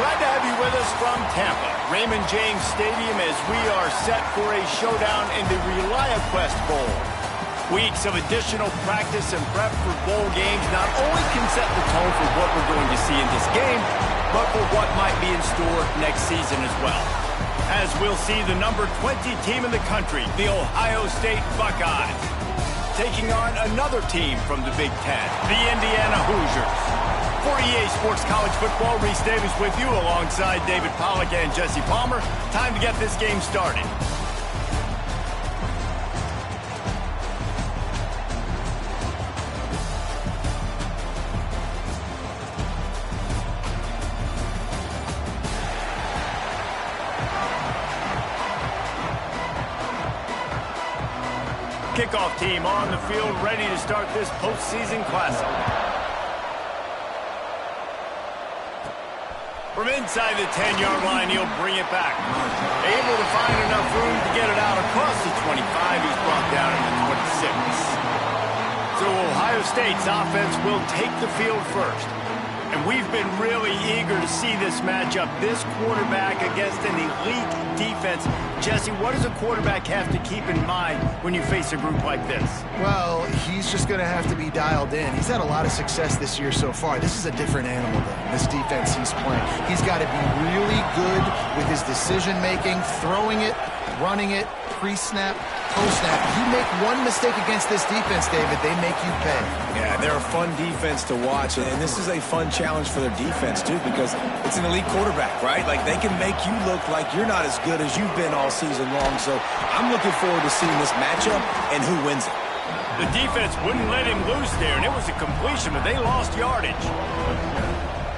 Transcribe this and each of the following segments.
Glad to have you with us from Tampa, Raymond James Stadium, as we are set for a showdown in the Reliaquest Bowl. Weeks of additional practice and prep for bowl games not only can set the tone for what we're going to see in this game, but for what might be in store next season as well. As we'll see the number 20 team in the country, the Ohio State Buckeyes, taking on another team from the Big Ten, the Indiana Hoosiers. For EA Sports College Football, Reese Davis with you alongside David Pollack and Jesse Palmer. Time to get this game started. Kickoff team on the field, ready to start this postseason classic. From inside the 10-yard line, he'll bring it back. Able to find enough room to get it out across the 25. He's brought down in the 26. So Ohio State's offense will take the field first. And we've been really eager to see this matchup, this quarterback against an elite defense. Jesse, what does a quarterback have to keep in mind when you face a group like this? Well, he's just going to have to be dialed in. He's had a lot of success this year so far. This is a different animal than this defense he's playing. He's got to be really good with his decision-making, throwing it, running it, pre-snap, post-snap. You make one mistake against this defense, David, they make you pay. Yeah, they're a fun defense to watch, and this is a fun challenge for their defense, too, because it's an elite quarterback, right? Like, they can make you look like you're not as good as you've been all season long, so I'm looking forward to seeing this matchup and who wins it. The defense wouldn't let him loose there, and it was a completion, but they lost yardage.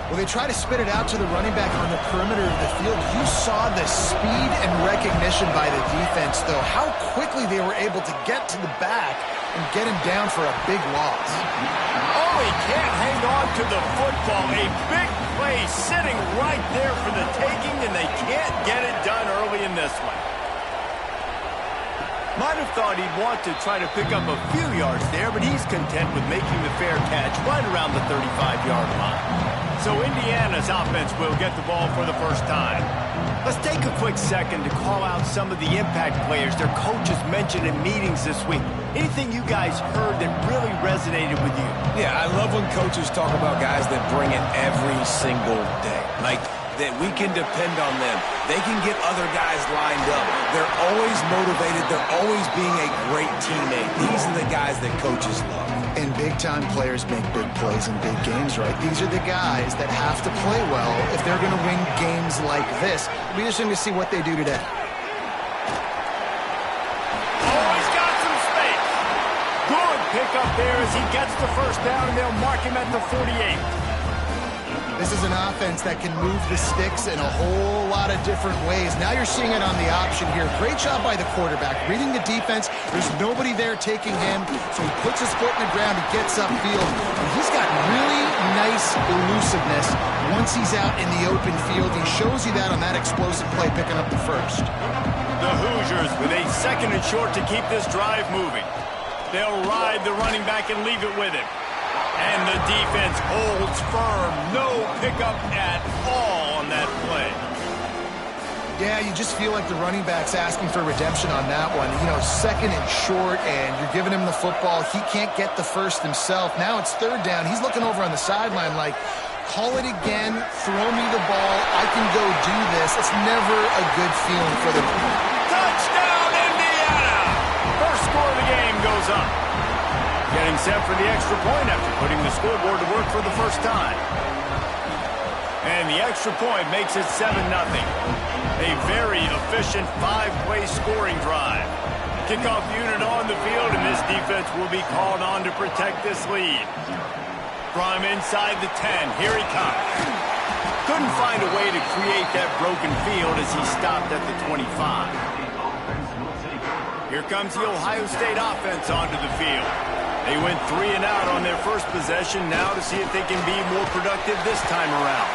Well, they try to spit it out to the running back on the perimeter of the field. You saw the speed and recognition by the defense, though. How quickly they were able to get to the back and get him down for a big loss. Oh, he can't hang on to the football. A big play sitting right there for the taking, and they can't get it done early in this one. Might have thought he'd want to try to pick up a few yards there, but he's content with making the fair catch right around the 35-yard line. So Indiana's offense will get the ball for the first time. Let's take a quick second to call out some of the impact players their coaches mentioned in meetings this week. Anything you guys heard that really resonated with you? Yeah, I love when coaches talk about guys that bring it every single day. Like, that we can depend on them. They can get other guys lined up. They're always motivated. They're always being a great teammate. These are the guys that coaches love. And big-time players make big plays in big games, right? These are the guys that have to play well if they're going to win games like this. It'll be interesting to see what they do today. Oh, he's got some space. Good pickup there as he gets the first down, and they'll mark him at the 48. This is an offense that can move the sticks in a whole lot of different ways. Now you're seeing it on the option here. Great job by the quarterback. Reading the defense, there's nobody there taking him, so he puts his foot in the ground, he gets upfield, and he's got really nice elusiveness once he's out in the open field. He shows you that on that explosive play, picking up the first. The Hoosiers with a second and short to keep this drive moving. They'll ride the running back and leave it with him. And the defense holds firm. No pickup at all on that play. Yeah, you just feel like the running back's asking for redemption on that one. You know, second and short, and you're giving him the football. He can't get the first himself. Now it's third down. He's looking over on the sideline like, call it again, throw me the ball, I can go do this. It's never a good feeling for the... Touchdown, Indiana! First score of the game goes up. Getting set for the extra point after putting the scoreboard to work for the first time. And the extra point makes it 7-0. A very efficient 5-play scoring drive. Kickoff unit on the field, and this defense will be called on to protect this lead. From inside the 10, here he comes. Couldn't find a way to create that broken field as he stopped at the 25. Here comes the Ohio State offense onto the field. They went 3 and out on their first possession, now to see if they can be more productive this time around.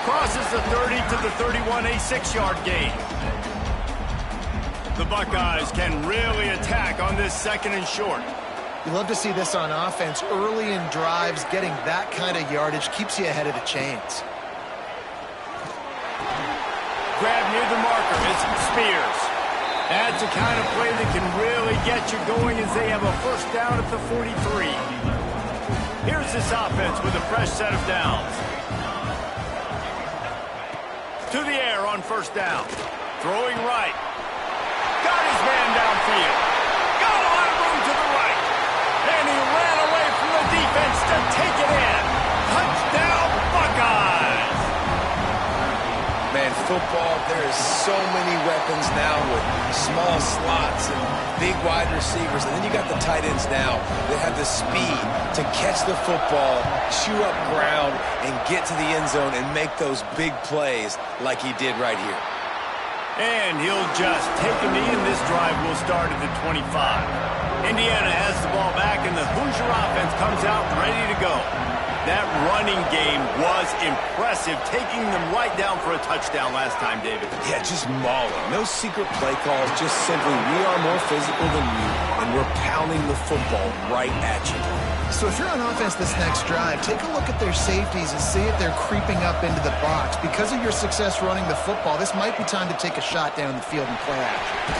Crosses the 30 to the 31, a 6-yard gain. The Buckeyes can really attack on this second and short. You love to see this on offense. Early in drives, getting that kind of yardage keeps you ahead of the chains. grab near the marker. It's Spears. That's the kind of play that can really get you going as they have a first down at the 43. Here's this offense with a fresh set of downs. To the air on first down. Throwing right. Got his man downfield. Got a lot of room to the right. And he ran away from the defense to take it in. Touchdown, Buckeyes! Man, football, there is so many weapons now with small slots and big wide receivers. And then you got the tight ends now that have the speed to catch the football, chew up ground, and get to the end zone and make those big plays like he did right here. And he'll just take a knee, and this drive will start at the 25. Indiana has the ball back, and the Hoosier offense comes out ready to go. That running game was impressive, taking them right down for a touchdown last time, David. Yeah, just mauling. No secret play calls, just simply we are more physical than you, and we're pounding the football right at you. So if you're on offense this next drive, take a look at their safeties and see if they're creeping up into the box. Because of your success running the football, this might be time to take a shot down the field and play action.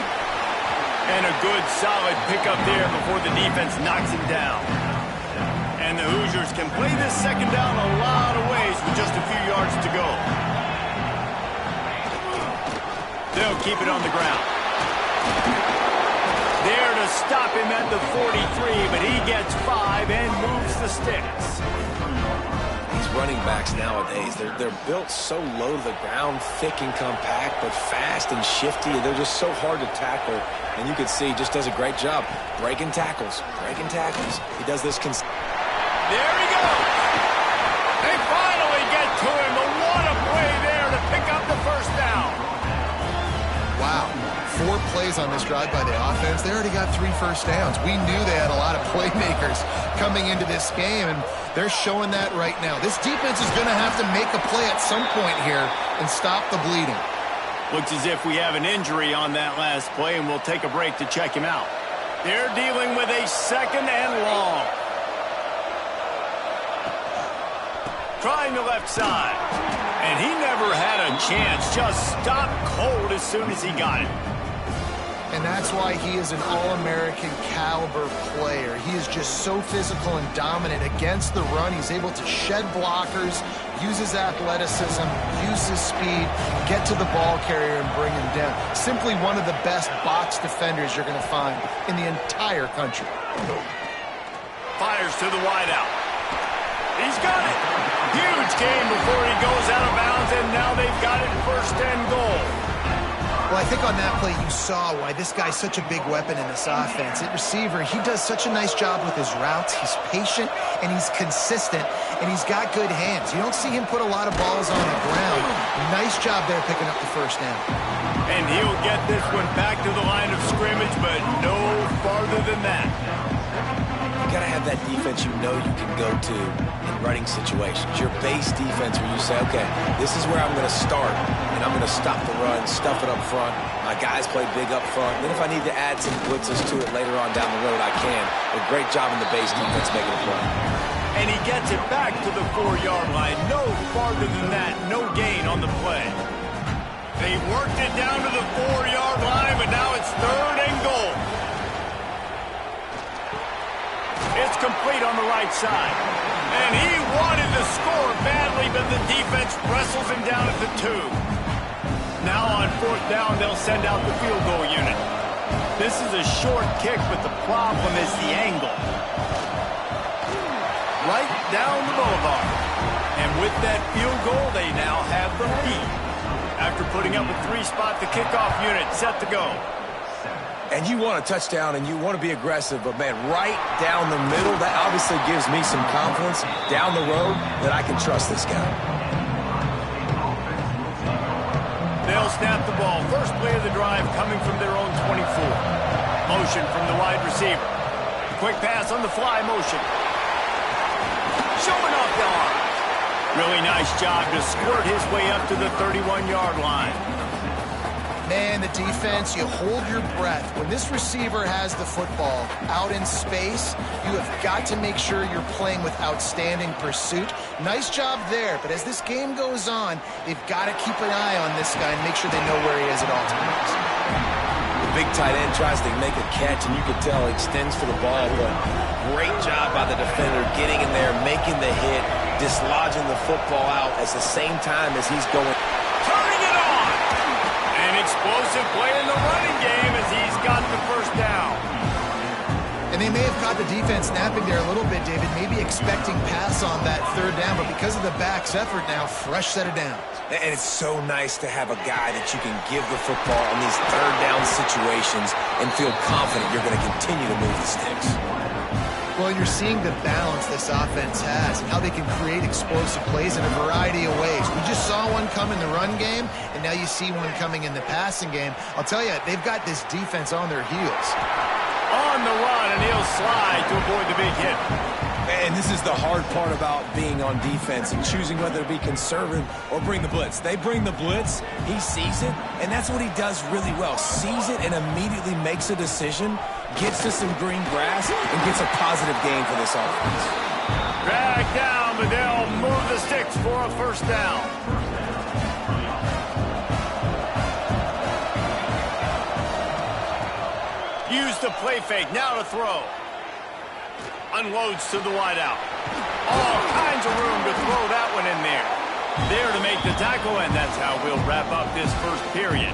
And a good, solid pickup there before the defense knocks him down. And the Hoosiers can play this second down a lot of ways with just a few yards to go. They'll keep it on the ground. There to stop him at the 43, but he gets 5 and moves the sticks. These running backs nowadays, they're built so low to the ground, thick and compact, but fast and shifty. They're just so hard to tackle. And you can see he just does a great job breaking tackles, He does this There he goes. They finally get to him. But what a play there to pick up the first down. Wow. 4 plays on this drive by the offense. They already got 3 first downs. We knew they had a lot of playmakers coming into this game, and they're showing that right now. This defense is going to have to make a play at some point here and stop the bleeding. Looks as if we have an injury on that last play, and we'll take a break to check him out. They're dealing with a second and long. Trying the left side. And he never had a chance. Just stopped cold as soon as he got it. And that's why he is an All-American caliber player. He is just so physical and dominant against the run. He's able to shed blockers, use his athleticism, use his speed, get to the ball carrier and bring him down. Simply one of the best box defenders you're going to find in the entire country. Fires to the wideout. He's got it. Huge game before he goes out of bounds, and now they've got it first and goal. Well, I think on that play you saw why this guy's such a big weapon in this offense. At receiver, he does such a nice job with his routes. He's patient, and he's consistent, and he's got good hands. You don't see him put a lot of balls on the ground. Nice job there picking up the first down. And he'll get this one back to the line of scrimmage, but no farther than that. You got to have that defense you know you can go to in running situations. Your base defense where you say, okay, this is where I'm going to start, and I'm going to stop the run, stuff it up front. My guys play big up front. Then if I need to add some blitzes to it later on down the road, I can. A great job in the base defense making a play. And he gets it back to the 4-yard line. No farther than that. No gain on the play. They worked it down to the 4-yard line, but now it's third and goal. It's complete on the right side. And he wanted to score badly, but the defense wrestles him down at the 2. Now on fourth down, they'll send out the field goal unit. This is a short kick, but the problem is the angle. Right down the boulevard. And with that field goal, they now have the lead. After putting up a 3-spot, the kickoff unit set to go. And you want a touchdown and you want to be aggressive, but man, right down the middle, that obviously gives me some confidence down the road that I can trust this guy. They'll snap the ball. First play of the drive coming from their own 24. Motion from the wide receiver. Quick pass on the fly motion. Showing off the arm. Really nice job to squirt his way up to the 31-yard line. Man, the a defense, you hold your breath. When this receiver has the football out in space, you have got to make sure you're playing with outstanding pursuit. Nice job there, but as this game goes on, they've got to keep an eye on this guy and make sure they know where he is at all times. The big tight end tries to make a catch, and you can tell he extends for the ball, but great job by the defender getting in there, making the hit, dislodging the football out at the same time as he's going. Turning it on! An explosive play in the running game as he's got the first down. And they may have caught the defense napping there a little bit, David, maybe expecting pass on that third down, but because of the back's effort now, fresh set of downs. And it's so nice to have a guy that you can give the football in these third down situations and feel confident you're going to continue to move the sticks. Well, you're seeing the balance this offense has and how they can create explosive plays in a variety of ways. We just saw one come in the run game, and now you see one coming in the passing game. I'll tell you, they've got this defense on their heels. On the run, and he'll slide to avoid the big hit. And this is the hard part about being on defense and choosing whether to be conservative or bring the blitz. They bring the blitz, he sees it, and that's what he does really well. Sees it and immediately makes a decision, gets to some green grass, and gets a positive gain for this offense. Drag down, but they'll move the sticks for a first down. Use the play fake, now to throw. Unloads to the wideout. All kinds of room to throw that one in there. There to make the tackle, and that's how we'll wrap up this first period.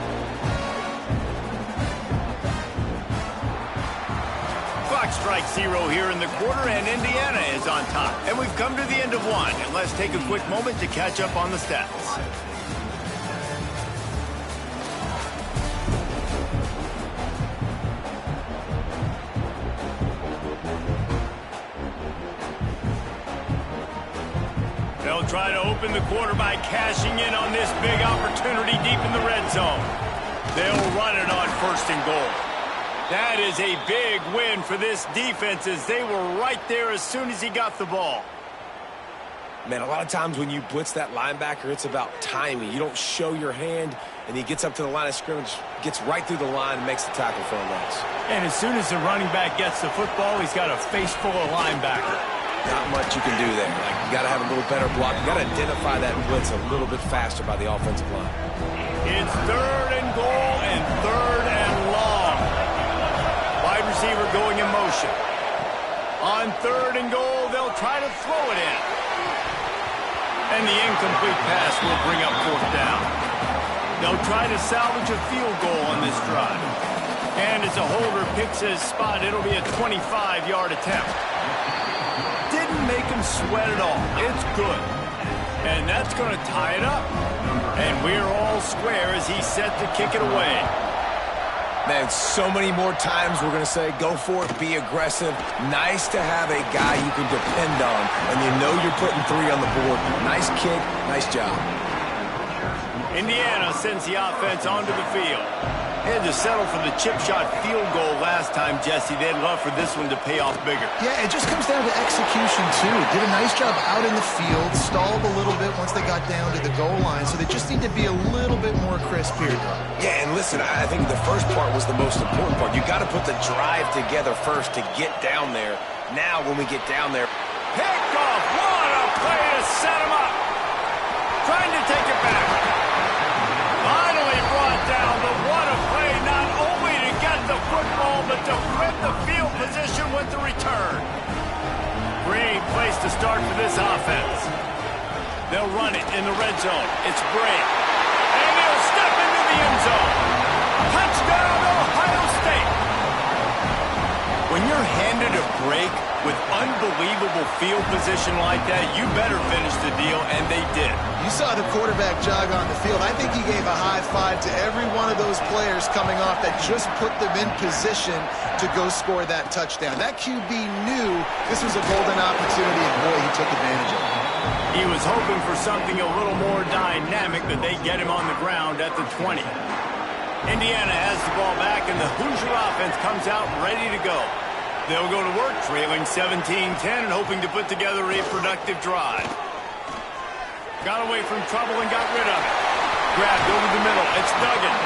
Clock strikes 0 here in the quarter, and Indiana is on top. And we've come to the end of one, and let's take a quick moment to catch up on the stats. They'll try to open the quarter by cashing in on this big opportunity deep in the red zone. They'll run it on 1st and goal. That is a big win for this defense as they were right there as soon as he got the ball. Man, a lot of times when you blitz that linebacker, it's about timing. You don't show your hand, and he gets up to the line of scrimmage, gets right through the line, and makes the tackle for a loss. And as soon as the running back gets the football, he's got a face full of linebacker. Not much you can do there. Like, you got to have a little better block. You got to identify that blitz a little bit faster by the offensive line. It's 3rd and goal and 3rd and long. Wide receiver going in motion. On 3rd and goal, they'll try to throw it in. And the incomplete pass will bring up 4th down. They'll try to salvage a field goal on this drive. And as a holder picks his spot, it'll be a 25-yard attempt. Didn't make him sweat at all. It's good. And that's going to tie it up. And we're all square as he's set to kick it away. Man, so many more times we're going to say, go for it, be aggressive. Nice to have a guy you can depend on, and you know you're putting 3 on the board. Nice kick, nice job. Indiana sends the offense onto the field. They had to settle for the chip shot field goal last time, Jesse. They'd love for this one to pay off bigger. Yeah, it just comes down to execution, too. Did a nice job out in the field, stalled a little bit once they got down to the goal line, so they just need to be a little bit more crisp here. Yeah, and listen, I think the first part was the most important part. You got to put the drive together first to get down there. Now, when we get down there... Kickoff! What a play to set him up! Trying to take it back. Finally brought down, but what a play, not only to get the football, but to flip the field position with the return. Great place to start for this offense. They'll run it in the red zone. It's Bray. And he'll step into the end zone. Touchdown, Ohio State. When you're handed a break with unbelievable field position like that, you better finish the deal, and they did. You saw the quarterback jog on the field. I think he gave a high five to every one of those players coming off that just put them in position to go score that touchdown. That QB knew this was a golden opportunity, and boy, he took advantage of it. He was hoping for something a little more dynamic, but they get him on the ground at the 20. Indiana has the ball back, and the Hoosier offense comes out ready to go. They'll go to work, trailing 17-10 and hoping to put together a productive drive. Got away from trouble and got rid of it. Grabbed over the middle. It's Duggan.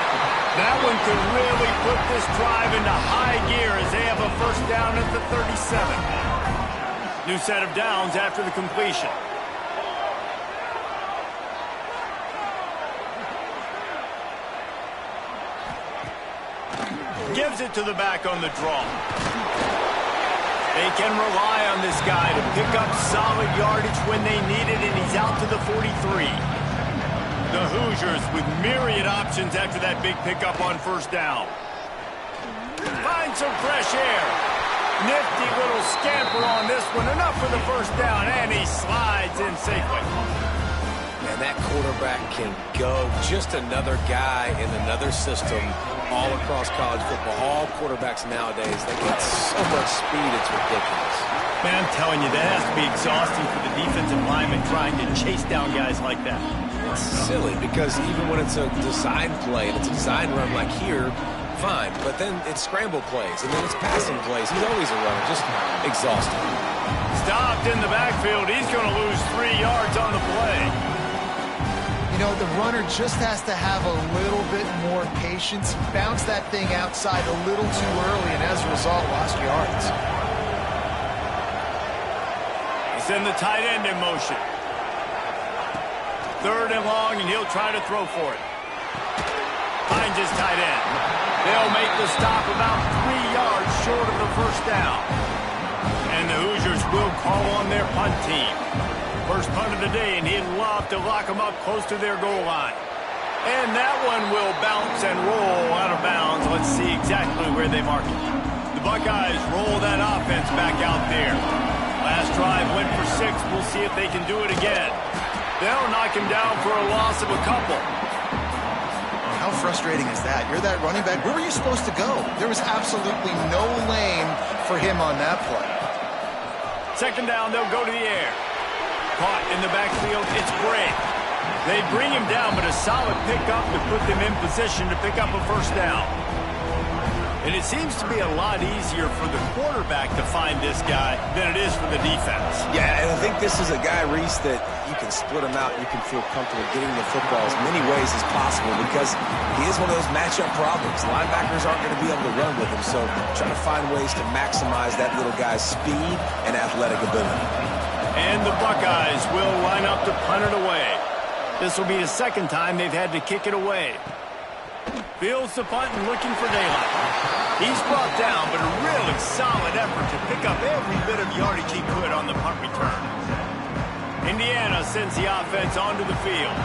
That one could really put this drive into high gear as they have a first down at the 37. New set of downs after the completion. Gives it to the back on the draw. They can rely on this guy to pick up solid yardage when they need it, and he's out to the 43. The Hoosiers with myriad options after that big pickup on first down. Find some fresh air. Nifty little scamper on this one. Enough for the first down, and he slides in safely. And that quarterback can go. Just another guy in another system all across college football. All quarterbacks nowadays, they get so much speed, it's ridiculous. Man, I'm telling you, that has to be exhausting for the defensive lineman trying to chase down guys like that. It's silly because even when it's a design play and it's a design run like here, fine. But then it's scramble plays and then it's passing plays. He's always a runner, just exhausting. Stopped in the backfield. He's going to lose 3 yards on the play. You know, the runner just has to have a little bit more patience. He bounced that thing outside a little too early, and as a result, lost yards. He send the tight end in motion. 3rd and long, and he'll try to throw for it. Finds his tight end. They'll make the stop about 3 yards short of the first down. And the Hoosiers will call on their punt team. First punt of the day, and he'd love to lock them up close to their goal line. And that one will bounce and roll out of bounds. Let's see exactly where they mark it. The Buckeyes roll that offense back out there. Last drive went for 6. We'll see if they can do it again. They'll knock him down for a loss of a couple. How frustrating is that? You're that running back. Where were you supposed to go? There was absolutely no lane for him on that play. 2nd down, they'll go to the air. Caught in the backfield, it's Gray. They bring him down, but a solid pickup to put them in position to pick up a first down. And it seems to be a lot easier for the quarterback to find this guy than it is for the defense. Yeah, and I think this is a guy, Reese, that you can split him out. You can feel comfortable getting the football as many ways as possible because he is one of those matchup problems. Linebackers aren't going to be able to run with him, so try to find ways to maximize that little guy's speed and athletic ability. And the Buckeyes will line up to punt it away. This will be the 2nd time they've had to kick it away. Fields the punt and looking for daylight. He's brought down, but a really solid effort to pick up every bit of yardage he could on the punt return. Indiana sends the offense onto the field.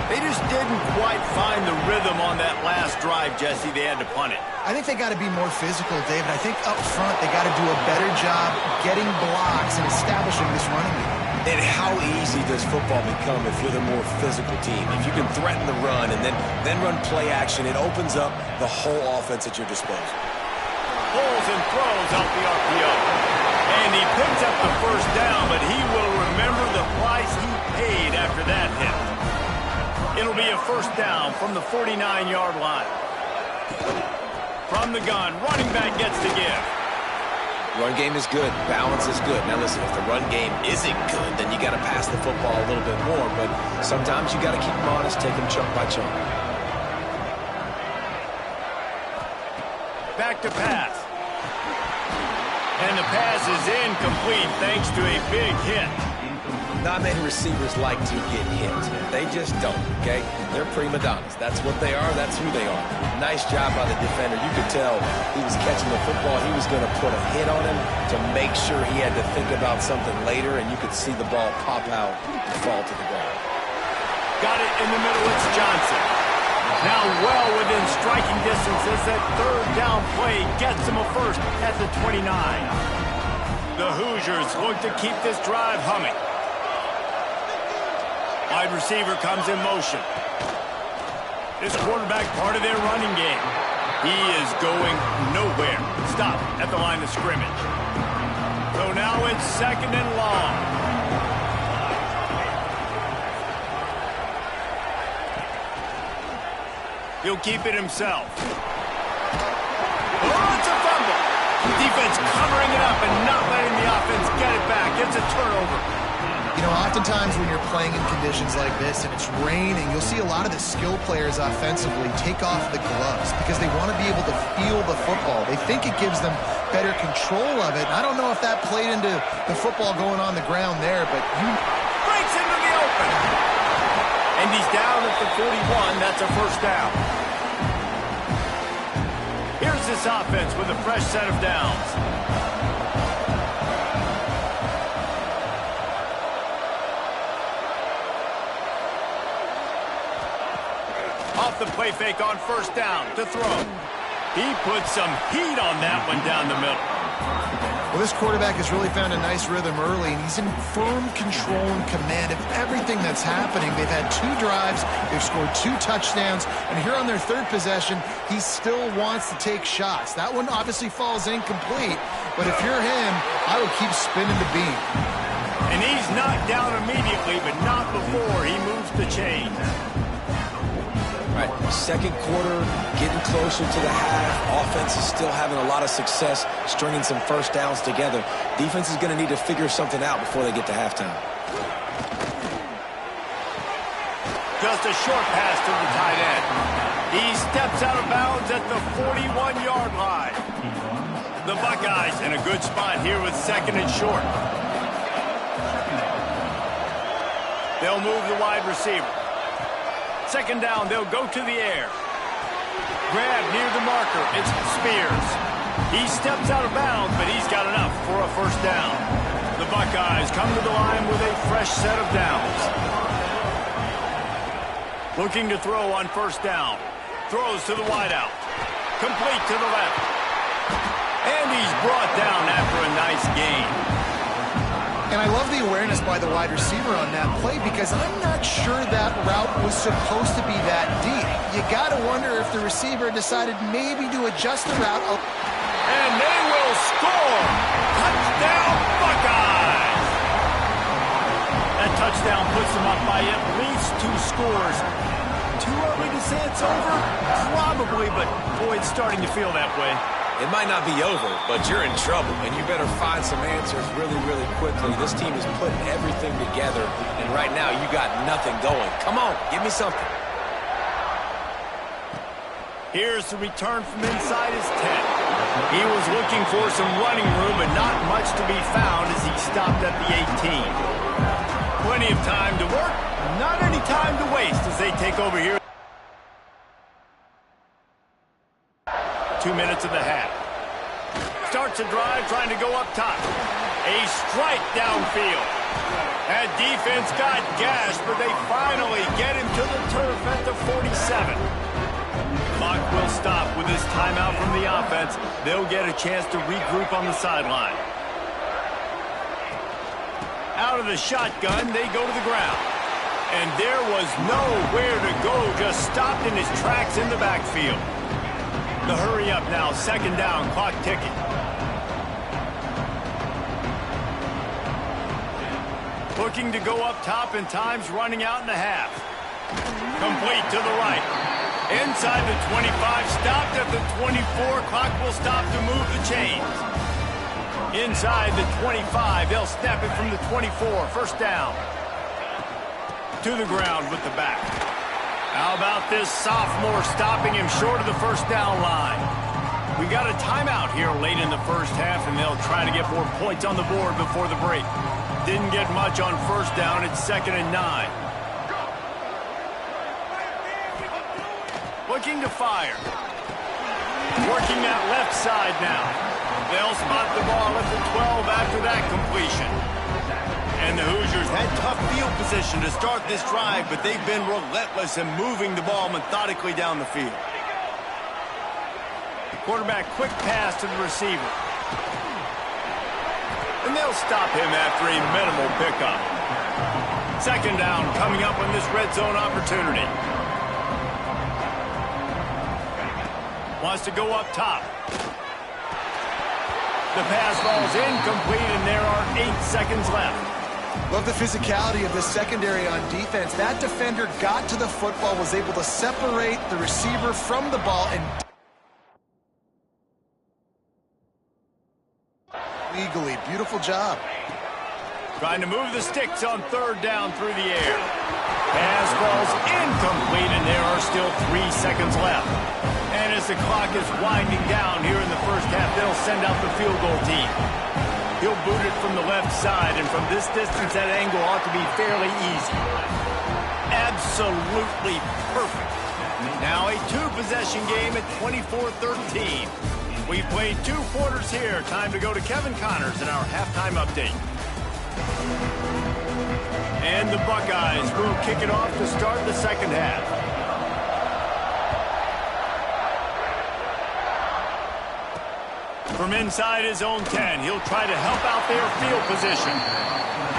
They just didn't quite find the rhythm on that last drive, Jesse. They had to punt it. I think they got to be more physical, David. I think up front they got to do a better job getting blocks and establishing this running game. And how easy does football become if you're the more physical team? If you can threaten the run and then run play action, it opens up the whole offense at your disposal. Pulls and throws out the RPO. And he picks up the first down, but he will remember the price he paid after that hit. It'll be a first down from the 49-yard line. From the gun, running back gets to give. Run game is good. Balance is good. Now listen, if the run game isn't good, then you got to pass the football a little bit more. But sometimes you got to keep them honest, take them chunk by chunk. Back to pass. And the pass is incomplete thanks to a big hit. Not many receivers like to get hit. They just don't, okay? They're prima donnas. That's what they are. That's who they are. Nice job by the defender. You could tell he was catching the football. He was going to put a hit on him to make sure he had to think about something later, and you could see the ball pop out and fall to the ground. Got it in the middle. It's Johnson. Now well within striking distance as that 3rd down play gets him a first at the 29. The Hoosiers look to keep this drive humming. Wide receiver comes in motion. This quarterback part of their running game. He is going nowhere. Stop at the line of scrimmage. So now it's 2nd and long. He'll keep it himself. Oh, it's a fumble. The defense covering it up and not letting the offense get it back. It's a turnover. You know, oftentimes when you're playing in conditions like this and it's raining, you'll see a lot of the skill players offensively take off the gloves because they want to be able to feel the football. They think it gives them better control of it. And I don't know if that played into the football going on the ground there, but breaks into the open. And he's down at the 41. That's a first down. Here's this offense with a fresh set of downs. Off the play fake on first down to throw. He put some heat on that one down the middle. Well, this quarterback has really found a nice rhythm early, and he's in firm control and command of everything that's happening. They've had 2 drives, they've scored 2 touchdowns, and here on their 3rd possession, he still wants to take shots. That one obviously falls incomplete, but if you're him, I would keep spinning the beam. And he's knocked down immediately, but not before he moves the chain. Right, second quarter, getting closer to the half. Offense is still having a lot of success stringing some first downs together. Defense is going to need to figure something out before they get to halftime. Just a short pass to the tight end. He steps out of bounds at the 41-yard line. The Buckeyes in a good spot here with 2nd and short. They'll move the wide receiver. 2nd down, they'll go to the air. Grab near the marker, it's Spears. He steps out of bounds, but he's got enough for a first down. The Buckeyes come to the line with a fresh set of downs. Looking to throw on first down. Throws to the wideout. Complete to the left. And he's brought down after a nice gain. And I love the awareness by the wide receiver on that play because I'm not sure that route was supposed to be that deep. You got to wonder if the receiver decided maybe to adjust the route. And they will score! Touchdown, Buckeyes! That touchdown puts them up by at least 2 scores. Too early to say it's over? Probably, but boy, it's starting to feel that way. It might not be over, but you're in trouble, and you better find some answers really, really quickly. This team is putting everything together, and right now you got nothing going. Come on, give me something. Here's the return from inside his 10. He was looking for some running room, but not much to be found as he stopped at the 18. Plenty of time to work, not any time to waste as they take over here. 2 minutes of the half. Starts a drive trying to go up top. A strike downfield. That defense got gashed, but they finally get him to the turf at the 47. Clock will stop with this timeout from the offense. They'll get a chance to regroup on the sideline. Out of the shotgun, they go to the ground. And there was nowhere to go, just stopped in his tracks in the backfield. The hurry up now, 2nd down, clock ticking. Looking to go up top, and time's running out in the half. Complete to the right. Inside the 25, stopped at the 24. Clock will stop to move the chains. Inside the 25, they'll snap it from the 24. First down. To the ground with the back. How about this sophomore stopping him short of the first down line? We got a timeout here late in the first half, and they'll try to get more points on the board before the break. Didn't get much on first down. It's 2nd and 9. Looking to fire. Working that left side now. They'll spot the ball at the 12 after that completion. And the Hoosiers had tough field position to start this drive, but they've been relentless in moving the ball methodically down the field. Quarterback quick pass to the receiver. And they'll stop him after a minimal pickup. 2nd down coming up on this red zone opportunity. Wants to go up top. The pass ball's incomplete, and there are 8 seconds left. Love the physicality of the secondary on defense. That defender got to the football, was able to separate the receiver from the ball, and legally, beautiful job. Trying to move the sticks on third down through the air. Pass falls incomplete, and there are still 3 seconds left. And as the clock is winding down here in the first half, they'll send out the field goal team. He'll boot it from the left side, and from this distance, that angle ought to be fairly easy. Absolutely perfect. Now a 2-possession game at 24-13. We've played 2 quarters here. Time to go to Kevin Connors in our halftime update. And the Buckeyes will kick it off to start the second half. From inside his own 10, he'll try to help out their field position.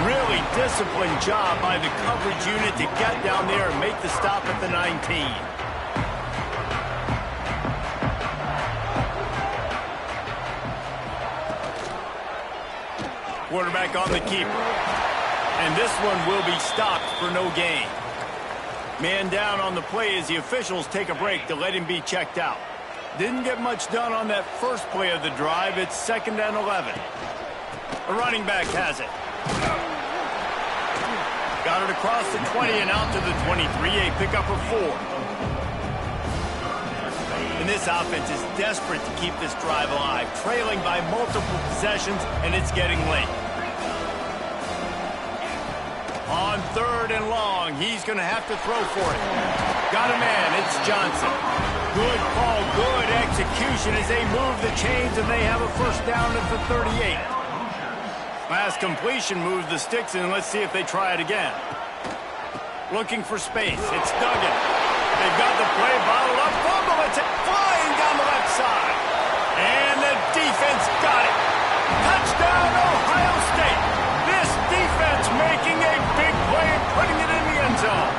Really disciplined job by the coverage unit to get down there and make the stop at the 19. Quarterback on the keeper. And this one will be stopped for no gain. Man down on the play as the officials take a break to let him be checked out. Didn't get much done on that first play of the drive. It's 2nd and 11. The running back has it. Got it across the 20 and out to the 23. A pickup of 4. And this offense is desperate to keep this drive alive, trailing by multiple possessions, and it's getting late. On 3rd and long, he's going to have to throw for it. Got a man, it's Johnson. Good call, good execution as they move the chains, and they have a first down at the 38. Last completion moves the sticks, and let's see if they try it again. Looking for space, it's Duggan. They've got the play bottled up, fumble, it's flying down the left side. And the defense got it. Touchdown, Ohio State. This defense making a big play and putting it in the end zone.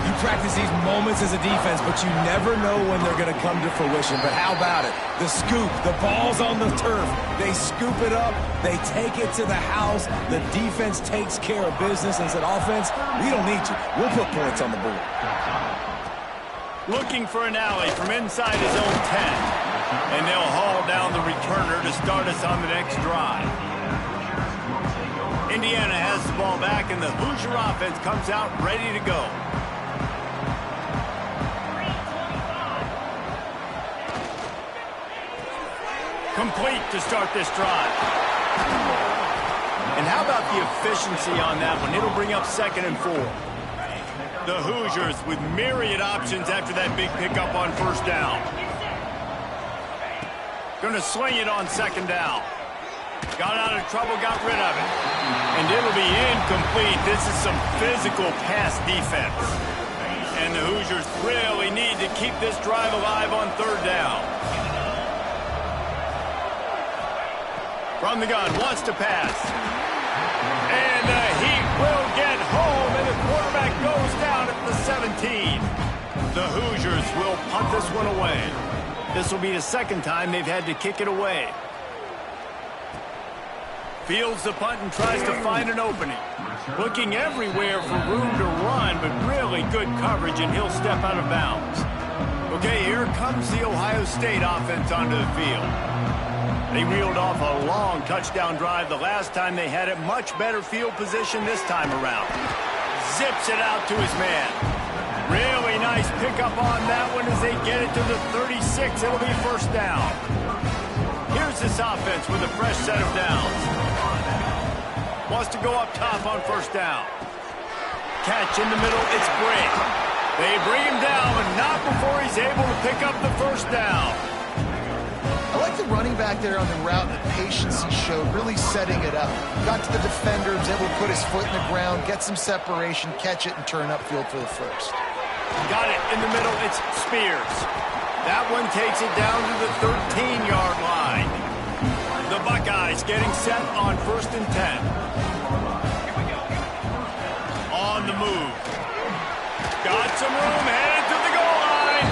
You practice these moments as a defense, but you never know when they're going to come to fruition. But how about it? The scoop, the ball's on the turf. They scoop it up. They take it to the house. The defense takes care of business and said, offense, we don't need you. We'll put points on the board. Looking for an alley from inside his own 10. And they'll haul down the returner to start us on the next drive. Indiana has the ball back, and the Hoosier offense comes out ready to go. Complete to start this drive. And how about the efficiency on that one? It'll bring up 2nd and 4. The Hoosiers with myriad options after that big pickup on first down. Going to sling it on 2nd down. Got out of trouble, got rid of it. And it'll be incomplete. This is some physical pass defense. And the Hoosiers really need to keep this drive alive on 3rd down. From the gun, wants to pass. And the Heat will get home, and the quarterback goes down at the 17. The Hoosiers will punt this one away. This will be the 2nd time they've had to kick it away. Fields the punt and tries to find an opening. Looking everywhere for room to run, but really good coverage, and he'll step out of bounds. Okay, here comes the Ohio State offense onto the field. They reeled off a long touchdown drive the last time they had it. Much better field position this time around. Zips it out to his man. Really nice pickup on that one as they get it to the 36. It'll be first down. Here's this offense with a fresh set of downs. Wants to go up top on first down. Catch in the middle, it's Gray. They bring him down, but not before he's able to pick up the first down. I like the running back there on the route and the patience he showed, really setting it up. Got to the defender, was able to put his foot in the ground, get some separation, catch it, and turn upfield for the first. Got it in the middle, it's Spears. That one takes it down to the 13-yard line. The Buckeyes getting set on 1st and 10. On the move. Got some room, headed to the goal line.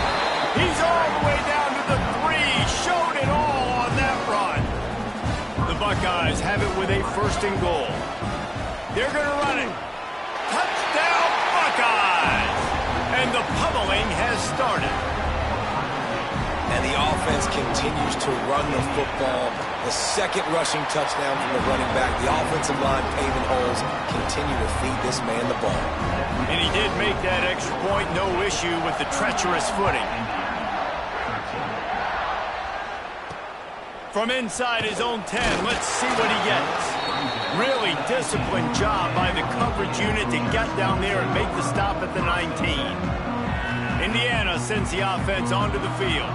He's all the way down to the 3. Showed it all on that run. The Buckeyes have it with a 1st and goal. They're going to run it. Touchdown, Buckeyes! And the pummeling has started. and the offense continues to run the football. The second rushing touchdown from the running back. The offensive line paving holes, continue to feed this man the ball. And he did make that extra point, no issue with the treacherous footing. From inside his own 10, let's see what he gets. Really disciplined job by the coverage unit to get down there and make the stop at the 19. Indiana sends the offense onto the field.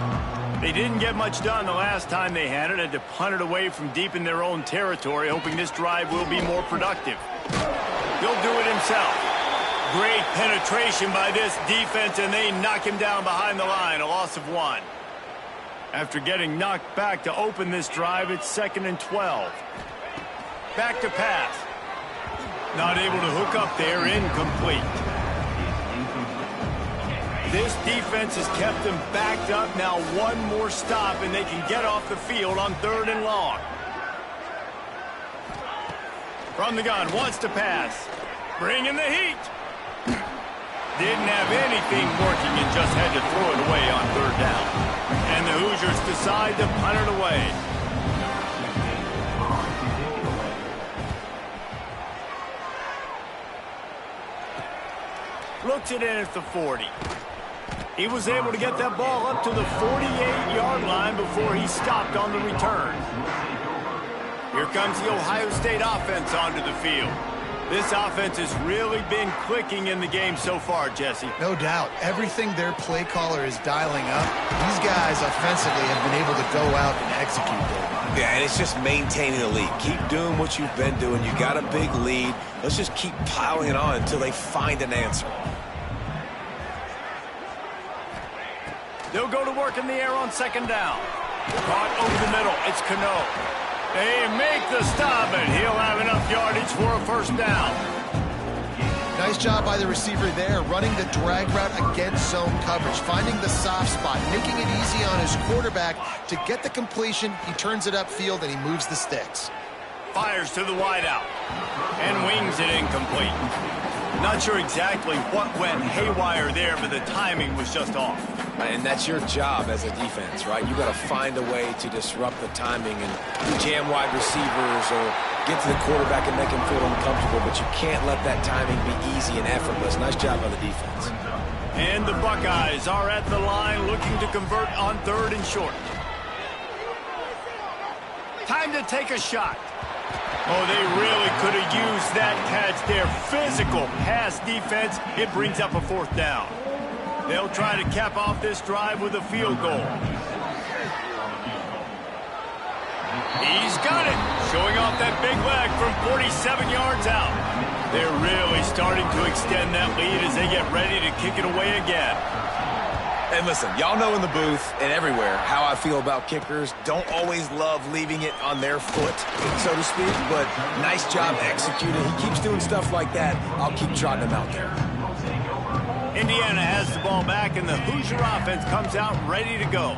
They didn't get much done the last time they had to punt it away from deep in their own territory, hoping this drive will be more productive. He'll do it himself. Great penetration by this defense, and they knock him down behind the line, a loss of 1. After getting knocked back to open this drive, it's 2nd and 12. Back to pass. Not able to hook up there, incomplete. This defense has kept them backed up. Now one more stop, and they can get off the field on 3rd and long. From the gun, wants to pass. Bring in the heat. Didn't have anything working and just had to throw it away on 3rd down. And the Hoosiers decide to punt it away. Looks it in at the 40. He was able to get that ball up to the 48-yard line before he stopped on the return. Here comes the Ohio State offense onto the field. This offense has really been clicking in the game so far, Jesse. No doubt. Everything their play caller is dialing up, these guys offensively have been able to go out and execute, David. Yeah, and it's just maintaining the lead. Keep doing what you've been doing. You got a big lead. Let's just keep piling it on until they find an answer. They'll go to work in the air on 2nd down. Caught over the middle. It's Cano. They make the stop, and he'll have enough yardage for a 1st down. Nice job by the receiver there, running the drag route against zone coverage, finding the soft spot, making it easy on his quarterback to get the completion. He turns it upfield, and he moves the sticks. Fires to the wideout and wings it incomplete. Not sure exactly what went haywire there, but the timing was just off. And that's your job as a defense, right? You got to find a way to disrupt the timing and jam wide receivers or get to the quarterback and make him feel uncomfortable, but you can't let that timing be easy and effortless. Nice job by the defense. And the Buckeyes are at the line looking to convert on 3rd and short. Time to take a shot. Oh, they really could have used that catch there. Physical pass defense. It brings up a 4th down. They'll try to cap off this drive with a field goal. He's got it. Showing off that big leg from 47 yards out. They're really starting to extend that lead as they get ready to kick it away again. And listen, y'all know in the booth and everywhere how I feel about kickers. Don't always love leaving it on their foot, so to speak, but nice job executing. He keeps doing stuff like that. I'll keep trotting him out there. Indiana has the ball back, and the Hoosier offense comes out ready to go.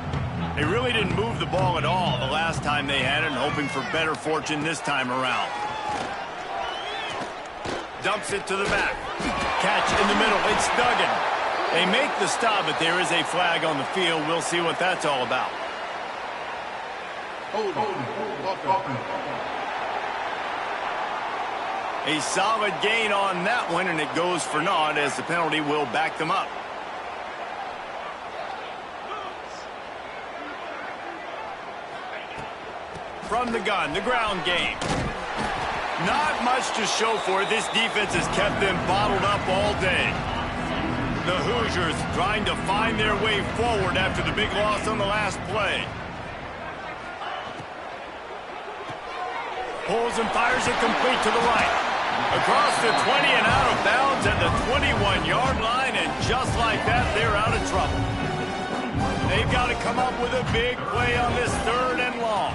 They really didn't move the ball at all the last time they had it, and hoping for better fortune this time around. Dumps it to the back. Catch in the middle. It's Duggan. They make the stop, but there is a flag on the field. We'll see what that's all about. A solid gain on that one, and it goes for naught as the penalty will back them up. From the gun, the ground game. Not much to show for it. This defense has kept them bottled up all day. The Hoosiers trying to find their way forward after the big loss on the last play. Pulls and fires it complete to the right. Across the 20 and out of bounds at the 21-yard line, and just like that, they're out of trouble. They've got to come up with a big play on this 3rd and long.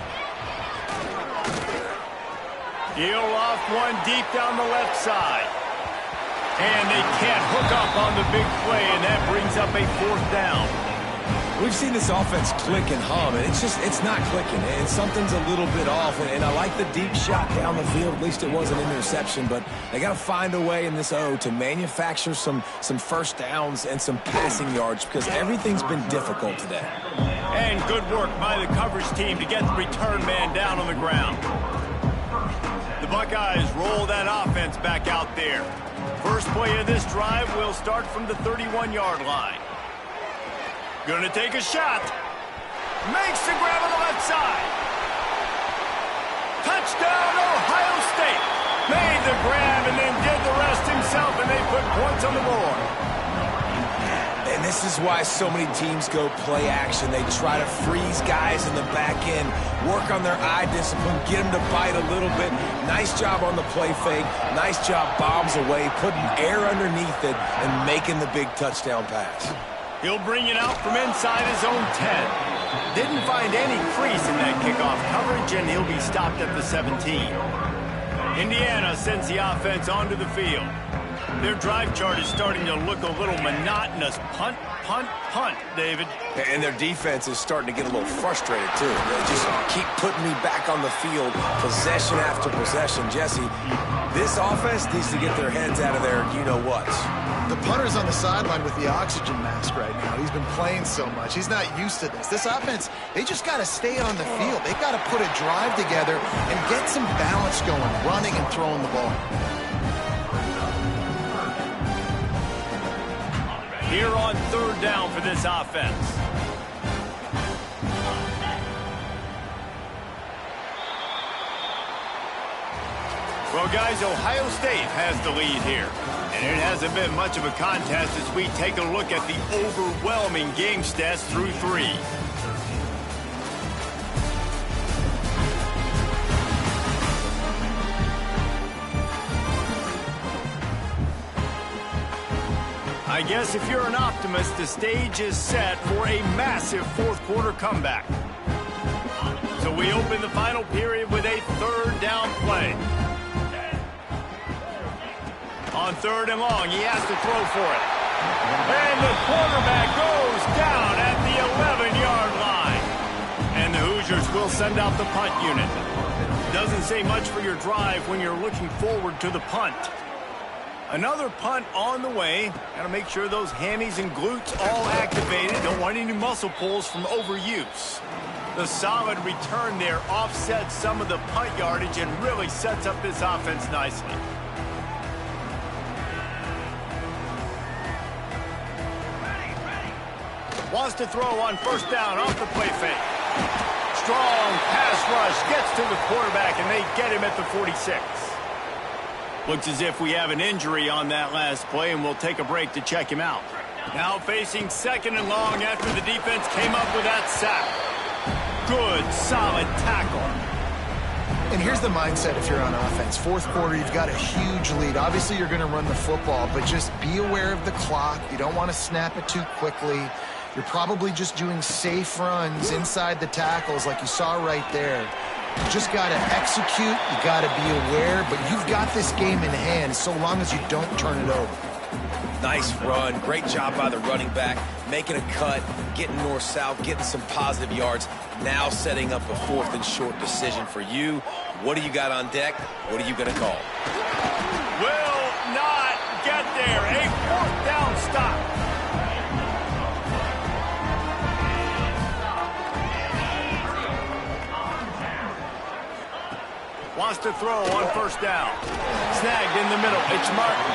He'll off one deep down the left side. And they can't hook up on the big play, and that brings up a 4th down. We've seen this offense click and hum, and it's not clicking, and something's a little bit off. And I like the deep shot down the field. At least it was an interception, but they got to find a way in this O to manufacture some 1st downs and some passing yards because everything's been difficult today. And good work by the coverage team to get the return man down on the ground. The Buckeyes roll that offense back out there. First play of this drive will start from the 31-yard line. Gonna take a shot. Makes the grab on the left side. Touchdown, Ohio State. Made the grab and then did the rest himself, and they put points on the board. And this is why so many teams go play action. They try to freeze guys in the back end, work on their eye discipline, get them to bite a little bit. Nice job on the play fake. Nice job bombs away, putting air underneath it, and making the big touchdown pass. He'll bring it out from inside his own 10. Didn't find any crease in that kickoff coverage, and he'll be stopped at the 17. Indiana sends the offense onto the field. Their drive chart is starting to look a little monotonous. Punt, punt, punt, David. And their defense is starting to get a little frustrated, too. They just keep putting me back on the field, possession after possession. Jesse, this offense needs to get their heads out of their you-know-whats. The punter's on the sideline with the oxygen mask right now. He's been playing so much. He's not used to this. This offense, they just got to stay on the field. They've got to put a drive together and get some balance going, running and throwing the ball. Here on third down for this offense. Well, guys, Ohio State has the lead here. And it hasn't been much of a contest as we take a look at the overwhelming game stats through 3. I guess if you're an optimist, the stage is set for a massive fourth-quarter comeback. So we open the final period with a third down play. On third and long, he has to throw for it. And the quarterback goes down at the 11-yard line. And the Hoosiers will send out the punt unit. Doesn't say much for your drive when you're looking forward to the punt. Another punt on the way. Got to make sure those hammies and glutes all activated. Don't want any muscle pulls from overuse. The solid return there offsets some of the punt yardage and really sets up this offense nicely. Wants to throw on first down off the play fake. Strong pass rush gets to the quarterback, and they get him at the 46. Looks as if we have an injury on that last play, and we'll take a break to check him out. Now facing second and long after the defense came up with that sack. Good, solid tackle. And here's the mindset if you're on offense. Fourth quarter, you've got a huge lead. Obviously, you're going to run the football, but just be aware of the clock. You don't want to snap it too quickly. You're probably just doing safe runs inside the tackles like you saw right there. You just got to execute. You got to be aware, but you've got this game in hand so long as you don't turn it over. Nice run. Great job by the running back, making a cut, getting north-south, getting some positive yards. Now setting up a fourth and short decision for you. What do you got on deck? What are you going to call? Will not get there. A fourth down stop. Wants to throw on first down. Snagged in the middle. It's Martin.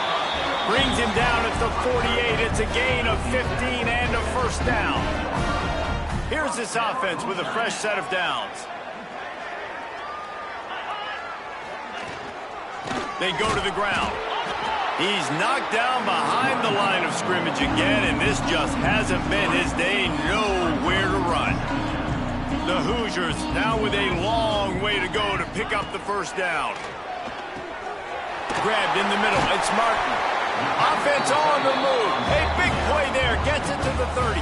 Brings him down at the 48. It's a gain of 15 and a first down. Here's this offense with a fresh set of downs. They go to the ground. He's knocked down behind the line of scrimmage again, and this just hasn't been his day. Nowhere to run. The Hoosiers now with a long way to go to pick up the first down. Grabbed in the middle. It's Martin. Offense on the move. A big play there. Gets it to the 30.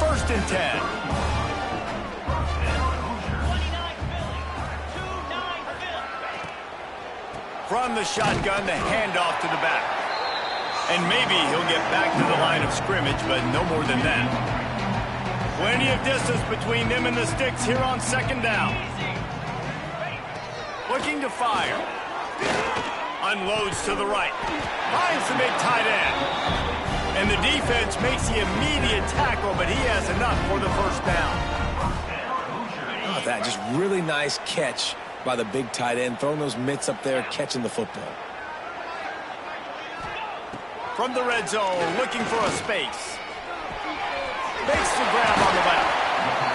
First and 10. From the shotgun, the handoff to the back. And maybe he'll get back to the line of scrimmage, but no more than that. Plenty of distance between them and the sticks here on second down. Looking to fire. Unloads to the right. Finds the big tight end. And the defense makes the immediate tackle, but he has enough for the first down. Oh, that just really nice catch by the big tight end, throwing those mitts up there, catching the football. From the red zone, looking for a space. Makes the grab on the left.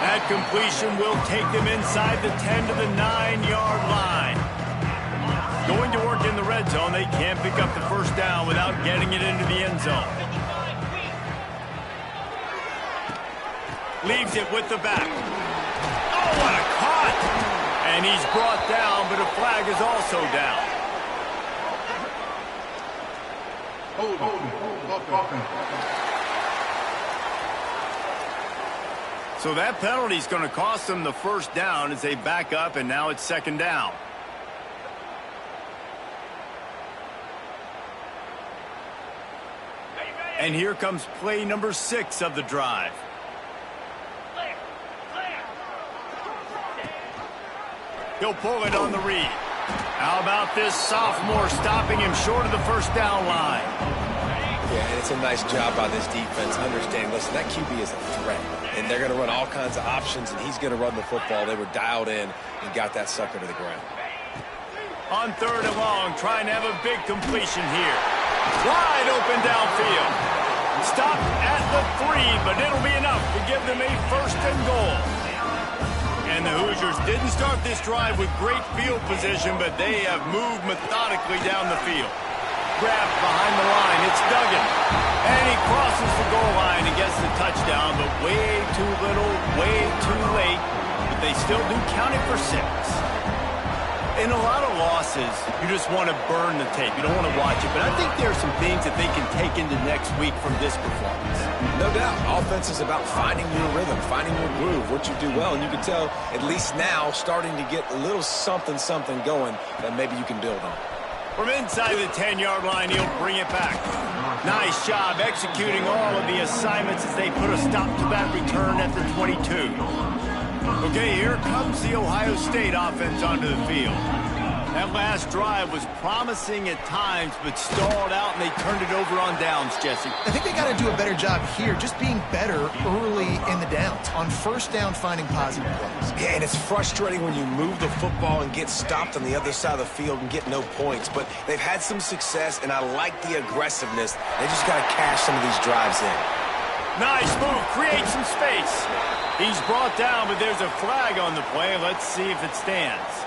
That completion will take them inside the 10 to the 9-yard line. Going to work in the red zone, they can't pick up the first down without getting it into the end zone. Leaves it with the back. Oh, what a cut! And he's brought down, but a flag is also down. So that penalty is going to cost them the first down as they back up, and now it's second down. And here comes play number 6 of the drive. He'll pull it on the read. How about this sophomore stopping him short of the first down line? Yeah, and it's a nice job by this defense. Understand, listen, that QB is a threat. And they're going to run all kinds of options, and he's going to run the football. They were dialed in and got that sucker to the ground. On third and long, trying to have a big completion here. Wide open downfield. Stopped at the 3, but it'll be enough to give them a first and goal. And the Hoosiers didn't start this drive with great field position, but they have moved methodically down the field. Grabbed behind the line. It's Duggan. And he crosses the goal line and gets the touchdown, but way too little, way too late. But they still do count it for 6. In a lot of losses, you just want to burn the tape. You don't want to watch it. But I think there are some things that they can take into next week from this performance. No doubt. Offense is about finding your rhythm, finding your groove, what you do well. And you can tell, at least now, starting to get a little something going that maybe you can build on. From inside the 10-yard line, he'll bring it back. Nice job executing all of the assignments as they put a stop to that return at the 22. Okay, here comes the Ohio State offense onto the field. That last drive was promising at times, but stalled out, and they turned it over on downs, Jesse. I think they got to do a better job here, just being better early in the downs. On first down, finding positive plays. Yeah, and it's frustrating when you move the football and get stopped on the other side of the field and get no points. But they've had some success, and I like the aggressiveness. They just got to cash some of these drives in. Nice move. Create some space. He's brought down, but there's a flag on the play. Let's see if it stands.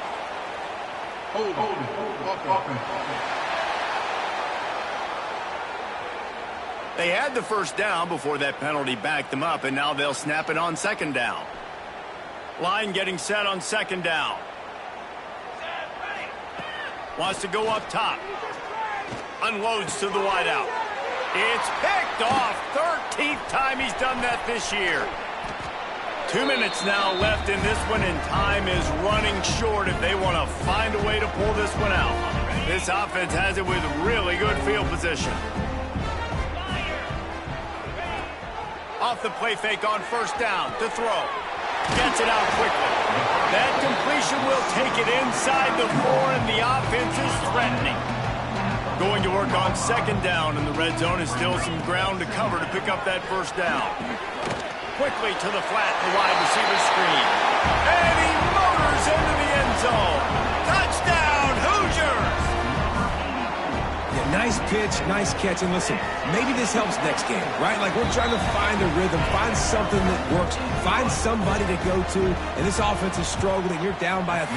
They had the first down before that penalty backed them up, and now they'll snap it on second down. Line getting set on second down. Wants to go up top. Unloads to the wideout. It's picked off. 13th time he's done that this year. 2 minutes now left in this one, and time is running short if they want to find a way to pull this one out. This offense has it with really good field position. Off the play fake on first down to throw. Gets it out quickly. That completion will take it inside the 4, and the offense is threatening. Going to work on second down in the red zone, and still some ground to cover to pick up that first down. Quickly to the flat, the wide receiver screen. And he motors into the end zone. Touchdown, Hoosiers! Yeah, nice pitch, nice catch. And listen, maybe this helps next game, right? Like we're trying to find a rhythm, find something that works, find somebody to go to. And this offense is struggling. You're down by 1,000,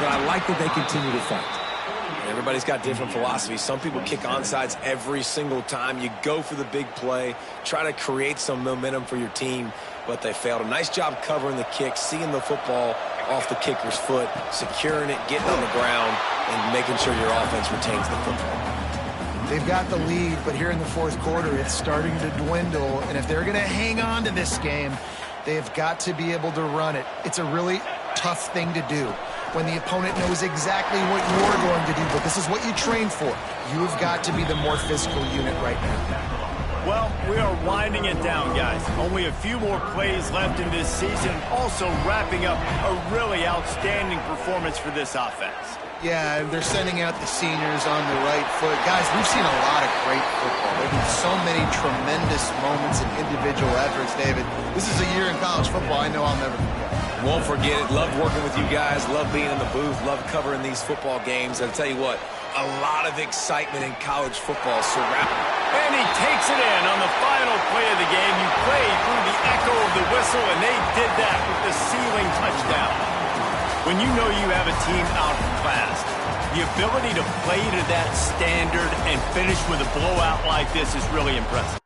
but I like that they continue to fight. Everybody's got different philosophies. Some people kick onside every single time. You go for the big play, try to create some momentum for your team, but they failed. A nice job covering the kick, seeing the football off the kicker's foot, securing it, getting on the ground, and making sure your offense retains the football. They've got the lead, but here in the fourth quarter, it's starting to dwindle, and if they're going to hang on to this game, they've got to be able to run it. It's a really tough thing to do when the opponent knows exactly what you're going to do, but this is what you train for. You've got to be the more physical unit right now. Well, we are winding it down, guys. Only a few more plays left in this season. Also wrapping up a really outstanding performance for this offense. Yeah, they're sending out the seniors on the right foot. Guys, we've seen a lot of great football. There have been so many tremendous moments and individual efforts, David. This is a year in college football I know I'll never forget. Won't forget it. Loved working with you guys. Loved being in the booth. Loved covering these football games. I'll tell you what, a lot of excitement in college football surrounding. And he takes it in on the final play of the game. You played through the echo of the whistle, and they did that with the ceiling touchdown. When you know you have a team outclassed, the ability to play to that standard and finish with a blowout like this is really impressive.